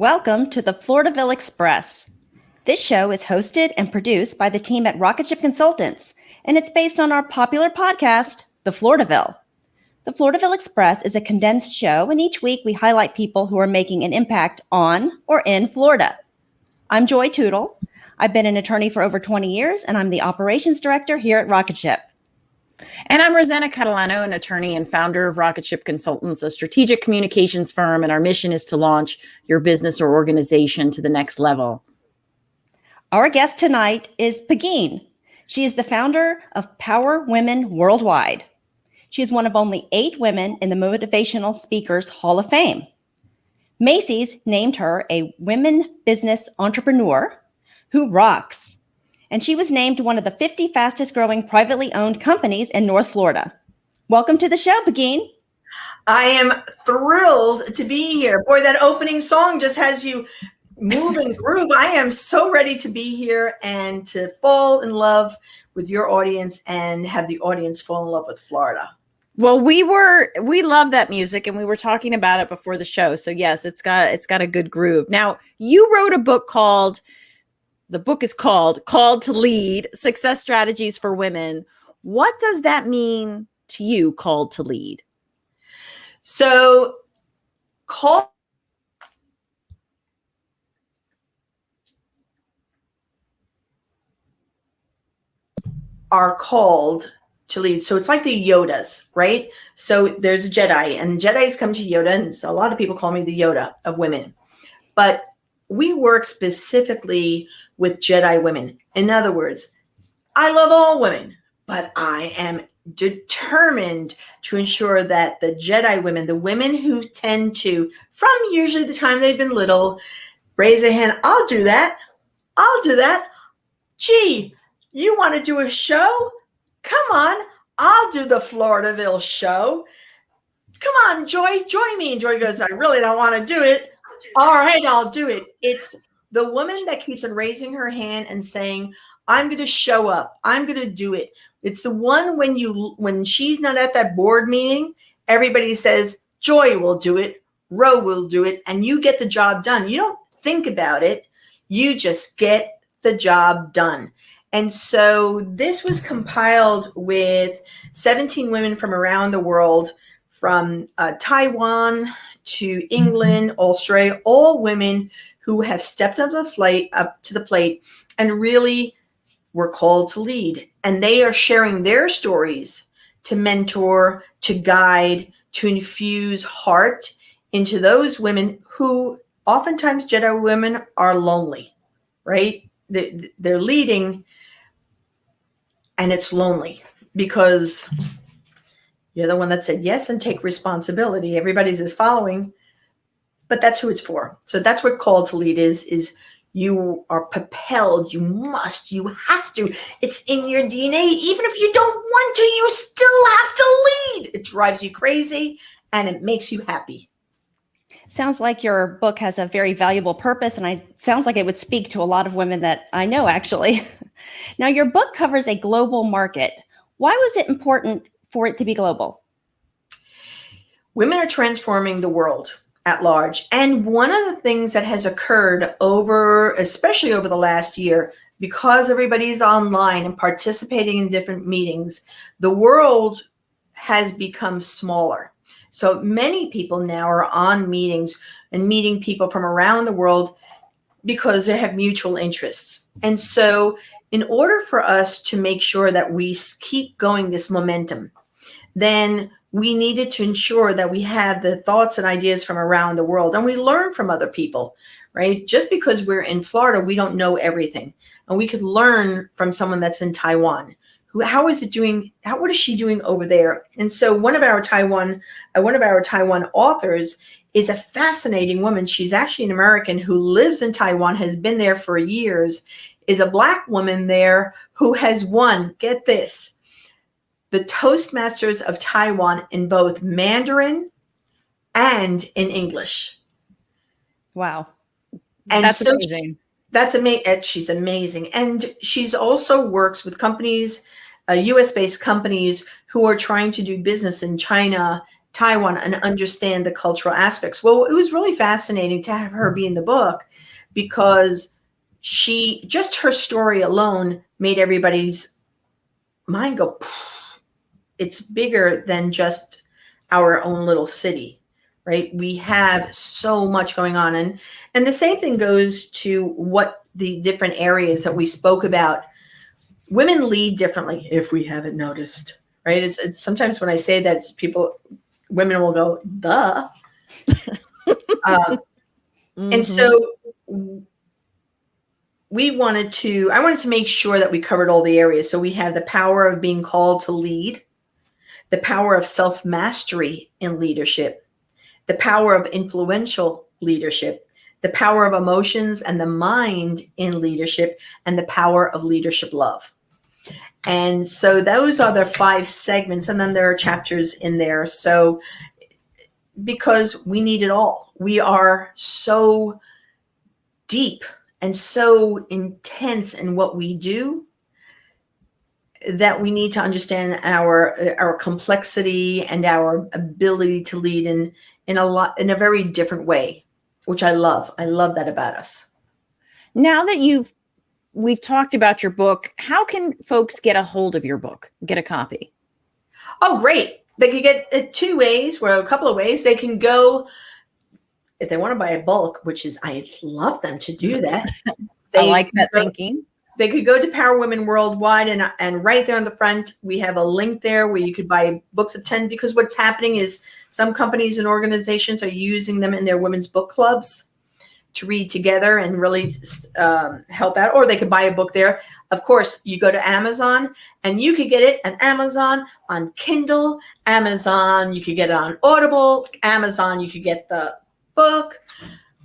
Welcome to the Floridaville Express. This show is hosted and produced by the team at Rocket Ship Consultants, and it's based on our popular podcast, The Floridaville. The Floridaville Express is a condensed show, and each week we highlight people who are making an impact on or in Florida. I'm Joy Tootle. I've been an attorney for over 20 years, and I'm the operations director here at Rocket Ship. And I'm Rosanna, Catalano, an attorney and founder of Rocket Ship Consultants, a strategic communications firm, and our mission is to launch your business or organization to the next level. Our guest tonight is Pegine. She is the founder of Power Women Worldwide. She is one of only 8 women in the Motivational Speakers Hall of Fame. Macy's named her a women business entrepreneur who rocks. And she was named one of the 50 fastest growing privately owned companies in North Florida. Welcome to the show, Pegine. I am thrilled to be here. Boy, that opening song just has you move and groove. I am so ready to be here and to fall in love with your audience and have the audience fall in love with Florida. Well, we love that music, and we were talking about it before the show. So yes, it's got a good groove. Now, you wrote a book called Called to Lead, Success Strategies for Women. What does that mean to you, Called to Lead? So are called to lead. So it's like the Yodas, right? So there's a Jedi, and Jedis come to Yoda, and so a lot of people call me the Yoda of women. But we work specifically with Jedi women. In other words, I love all women, but I am determined to ensure that the Jedi women, the women who tend to, from usually the time they've been little, raise a hand, I'll do that. Gee, you want to do a show? Come on, I'll do the Floridaville show. Come on, Joy, join me. And Joy goes, I really don't want to do it. All right, I'll do it. It's the woman that keeps on raising her hand and saying, I'm going to show up. I'm going to do it. It's the one when she's not at that board meeting, everybody says, Joy will do it. Ro will do it. And you get the job done. You don't think about it. You just get the job done. And so this was compiled with 17 women from around the world, from Taiwan to England, Australia, all women who have stepped up to the plate and really were called to lead. And they are sharing their stories to mentor, to guide, to infuse heart into those women who oftentimes Jedi women are lonely, right? They're leading and it's lonely because you're the one that said yes and take responsibility. Everybody's just following, but that's who it's for. So that's what Called to Lead is you are propelled. You must, you have to. It's in your DNA. Even if you don't want to, you still have to lead. It drives you crazy and it makes you happy. Sounds like your book has a very valuable purpose, and sounds like it would speak to a lot of women that I know, actually. Now, your book covers a global market. Why was it important for it to be global? Women are transforming the world at large. And one of the things that has occurred especially over the last year, because everybody's online and participating in different meetings, the world has become smaller. So many people now are on meetings and meeting people from around the world because they have mutual interests. And so in order for us to make sure that we keep going this momentum, then we needed to ensure that we have the thoughts and ideas from around the world, and we learn from other people, right? Just because we're in Florida, we don't know everything. And we could learn from someone that's in Taiwan. How is it doing? What is she doing over there? And so one of our Taiwan authors is a fascinating woman. She's actually an American who lives in Taiwan, has been there for years, is a Black woman there who has won, get this, the Toastmasters of Taiwan in both Mandarin and in English. Wow. And that's amazing. That's amazing. She's amazing. And she's also works with companies, US-based companies who are trying to do business in China Taiwan and understand the cultural aspects. Well, it was really fascinating to have her be in the book because just her story alone made everybody's mind go, it's bigger than just our own little city, right? We have so much going on. And the same thing goes to what the different areas that we spoke about. Women lead differently, if we haven't noticed, right? It's sometimes when I say that, women will go, duh. And so I wanted to make sure that we covered all the areas. So we have the power of being called to lead, the power of self-mastery in leadership, the power of influential leadership, the power of emotions and the mind in leadership, and the power of leadership love. And so those are the 5 segments. And then there are chapters in there. So because we need it all. We are so deep and so intense in what we do that we need to understand our complexity and our ability to lead in a very different way, which I love. I love that about us. Now that we've talked about your book, how can folks get a hold of your book, get a copy? Oh, great. They could get it 2 ways, a couple of ways. They can go, if they want to buy a bulk, which is, I'd love them to do that. I like that thinking. They could go to Power Women Worldwide, and right there on the front, we have a link there where you could buy books of 10, because what's happening is some companies and organizations are using them in their women's book clubs to read together and really help out, or they could buy a book there. Of course, you go to Amazon and you could get it on Amazon, on Kindle, Amazon, you could get it on Audible, Amazon, you could get the book.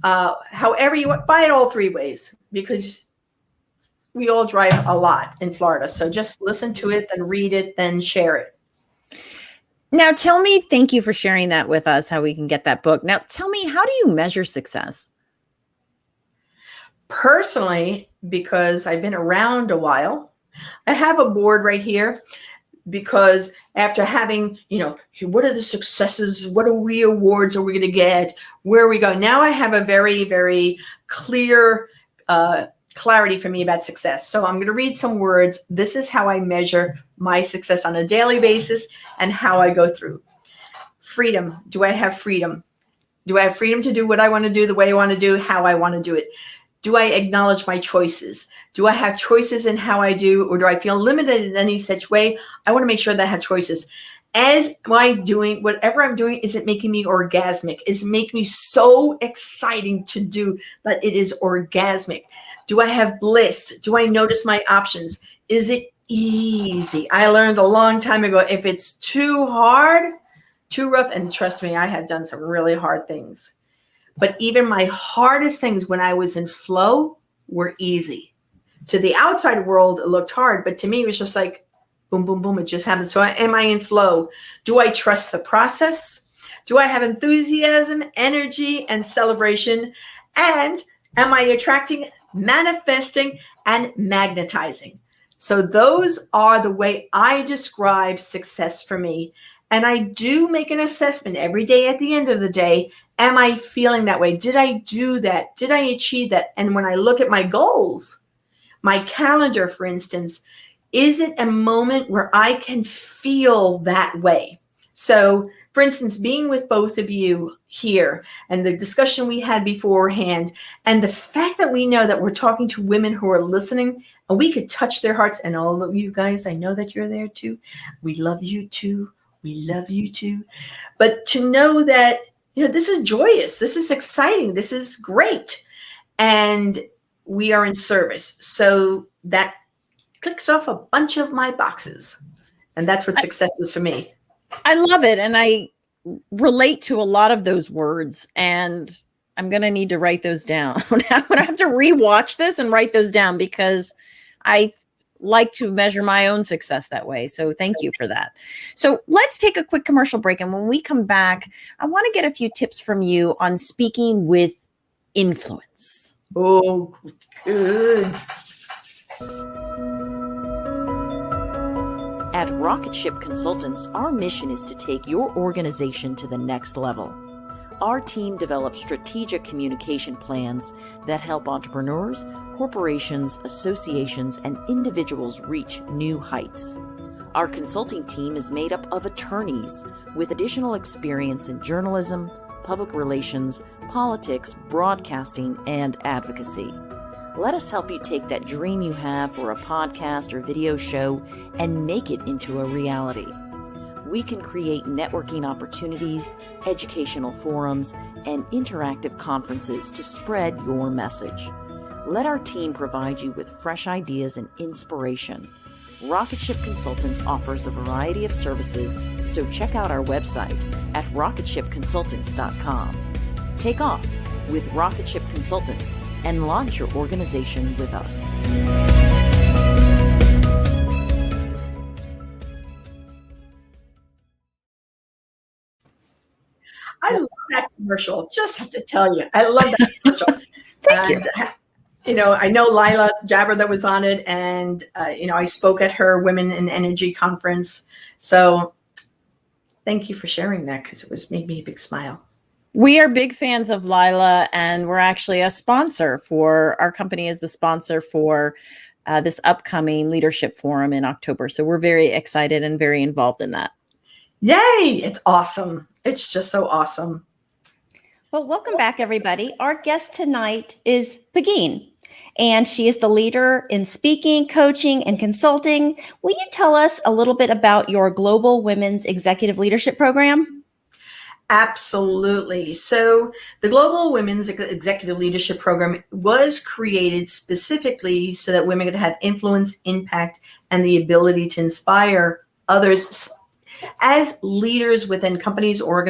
However you want, buy it all 3 ways, because we all drive a lot in Florida. So just listen to it, then read it, then share it. Now tell me, thank you for sharing that with us, how we can get that book. Now tell me, how do you measure success? Personally, because I've been around a while, I have a board right here, because after having, what are the successes? What awards are we going to get? Where are we going? Now I have a very, very clear clarity for me about success. So I'm going to read some words. This is how I measure my success on a daily basis and how I go through. Freedom. Do I have freedom? Do I have freedom to do what I want to do, the way I want to do, how I want to do it? Do I acknowledge my choices? Do I have choices in how I do, or do I feel limited in any such way? I want to make sure that I have choices. Am I doing whatever I'm doing? Is it making me orgasmic? Is it making me so exciting to do that it is orgasmic? Do I have bliss? Do I notice my options? Is it easy? I learned a long time ago, if it's too hard, too rough, and trust me, I have done some really hard things. But even my hardest things when I was in flow were easy. To the outside world, it looked hard, but to me, it was just like, boom, boom, boom, it just happened. So am I in flow? Do I trust the process? Do I have enthusiasm, energy, and celebration? And am I attracting, manifesting, and magnetizing? So those are the way I describe success for me. And I do make an assessment every day at the end of the day. Am I feeling that way? Did I do that? Did I achieve that? And when I look at my goals, my calendar, for instance, is it a moment where I can feel that way? So, for instance, being with both of you here and the discussion we had beforehand, and the fact that we know that we're talking to women who are listening and we could touch their hearts, and all of you guys, I know that you're there too. We love you too. We love you too. But to know that, this is joyous. This is exciting. This is great. And we are in service. So that clicks off a bunch of my boxes. And that's what success is for me. I love it. And I relate to a lot of those words. And I'm going to need to write those down. I'm going to have to rewatch this and write those down, because I like to measure my own success that way. So thank you for that. So let's take a quick commercial break. And when we come back, I want to get a few tips from you on speaking with influence. Oh, good. At At Rocket Ship Consultants, our mission is to take your organization to the next level. Our team develops strategic communication plans that help entrepreneurs, corporations, associations, and individuals reach new heights. Our consulting team is made up of attorneys with additional experience in journalism, public relations, politics, broadcasting, and advocacy. Let us help you take that dream you have for a podcast or video show and make it into a reality. We can create networking opportunities, educational forums, and interactive conferences to spread your message. Let our team provide you with fresh ideas and inspiration. Rocket Ship Consultants offers a variety of services, so check out our website at rocketshipconsultants.com. Take off with Rocket Ship Consultants and launch your organization with us. I love that commercial. Just have to tell you, I love that commercial. Thank you. You know, I know Lila Jabber that was on it, and you know, I spoke at her Women in Energy conference. So thank you for sharing that, because it made me a big smile. We are big fans of Lila, and we're actually a sponsor for, our company is the sponsor for this upcoming leadership forum in October. So we're very excited and very involved in that. Yay! It's awesome. It's just so awesome. Well, welcome back, everybody. Our guest tonight is Pegine, and she is the leader in speaking, coaching, and consulting. Will you tell us a little bit about your Global Women's Executive Leadership Program? Absolutely. So the Global Women's Executive Leadership Program was created specifically so that women could have influence, impact, and the ability to inspire others as leaders within companies, organizations,